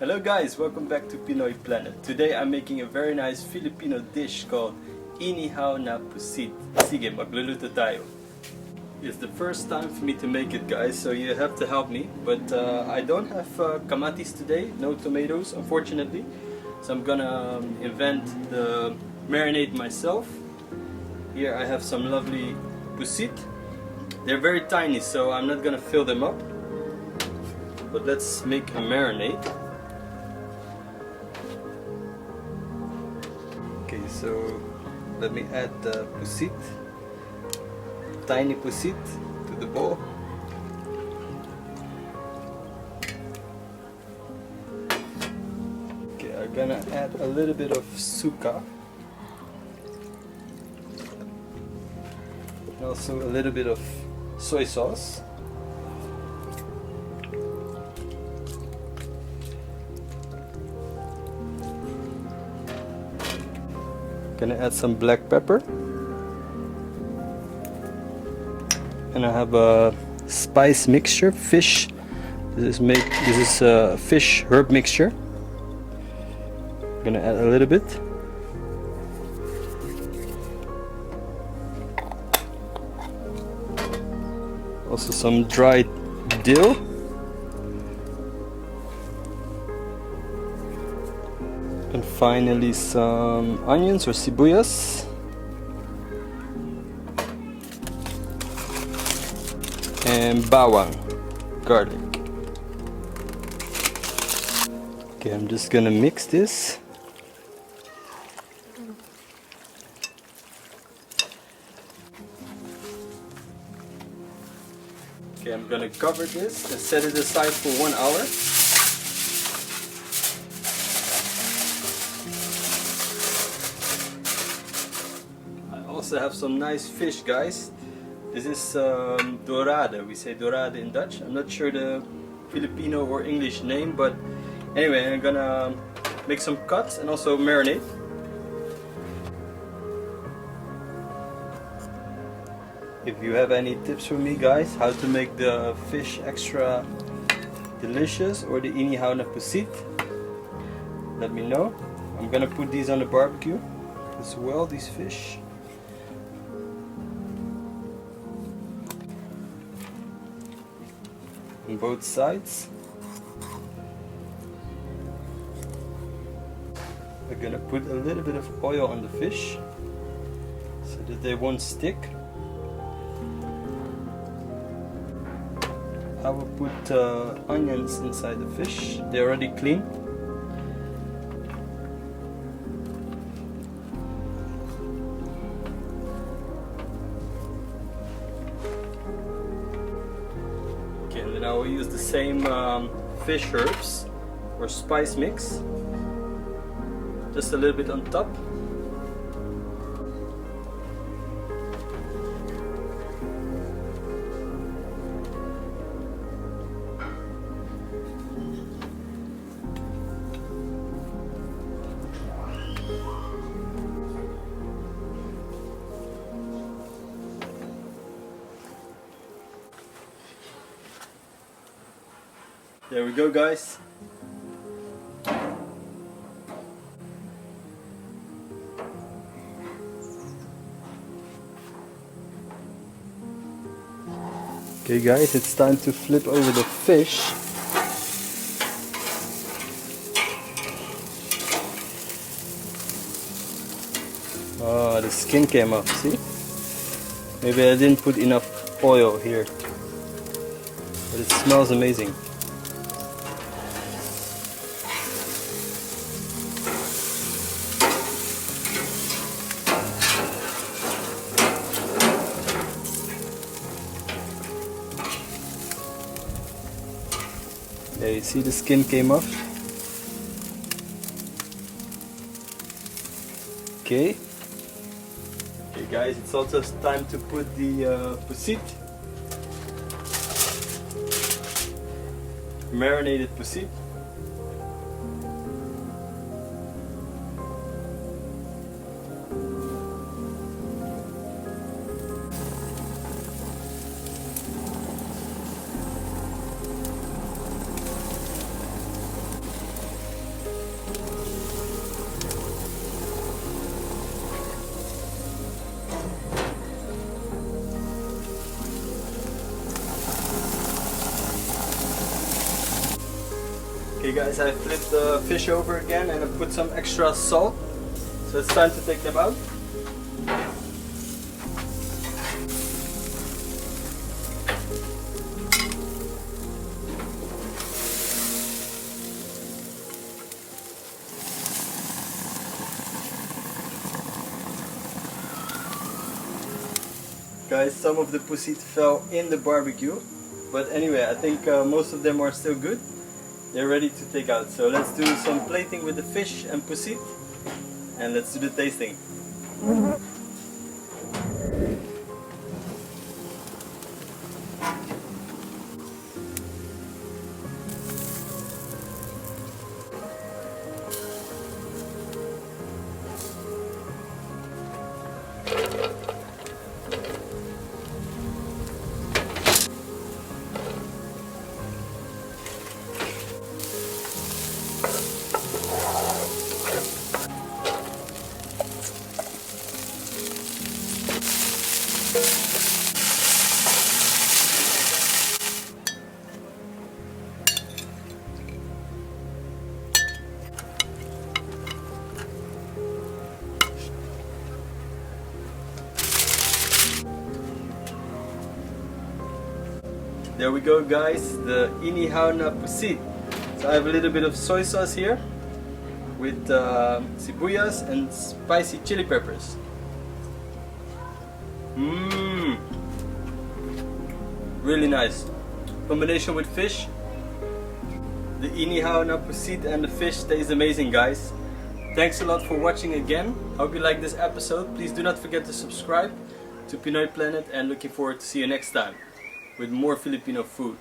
Hello guys, welcome back to Pinoy Planet. Today I'm making a very nice Filipino dish called Inihaw na Pusit. Sige, magluluto tayo. It's the first time for me to make it, guys, so you have to help me. But I don't have kamatis today, no tomatoes, unfortunately. So I'm gonna invent the marinade myself. Here I have some lovely pusit. They're very tiny, so I'm not gonna fill them up. But let's make a marinade. Okay, so let me add the pusit, tiny pusit, to the bowl. Okay, I'm gonna add a little bit of suka, and also a little bit of soy sauce. Gonna add some black pepper, and I have a spice mixture, fish. This is a fish herb mixture. Gonna add a little bit. Also some dried dill. And finally some onions or sibuyas. And bawang, garlic. Okay, I'm just gonna mix this. Okay, I'm gonna cover this and set it aside for 1 hour. I have some nice fish, guys. This is dorada. We say dorada in Dutch. I'm not sure the Filipino or English name, but anyway, I'm gonna make some cuts and also marinate. If you have any tips for me, guys, how to make the fish extra delicious or the inihaw na pusit, let me know. I'm gonna put these on the barbecue as well, these fish. On both sides. We're gonna put a little bit of oil on the fish so that they won't stick. I will put onions inside the fish. They're already clean. And then I will use the same fish herbs or spice mix, just a little bit on top. There we go, guys. Okay, guys, it's time to flip over the fish. Oh, the skin came off, see? Maybe I didn't put enough oil here, but it smells amazing. Yeah, you see the skin came off. Okay. Okay, guys, it's also time to put the pusit, marinated pusit. Okay guys, I flipped the fish over again and I put some extra salt. So it's time to take them out. Guys, some of the pusit fell in the barbecue, but anyway, I think most of them are still good. They're ready to take out. So let's do some plating with the fish and pusit, and let's do the tasting. There we go guys, the Inihaw na Pusit. So I have a little bit of soy sauce here with sibuyas and spicy chili peppers. Really nice. Combination with fish. The Inihaw na Pusit and the fish tastes amazing guys. Thanks a lot for watching again. Hope you liked this episode. Please do not forget to subscribe to Pinoy Planet and looking forward to see you next time with more Filipino food.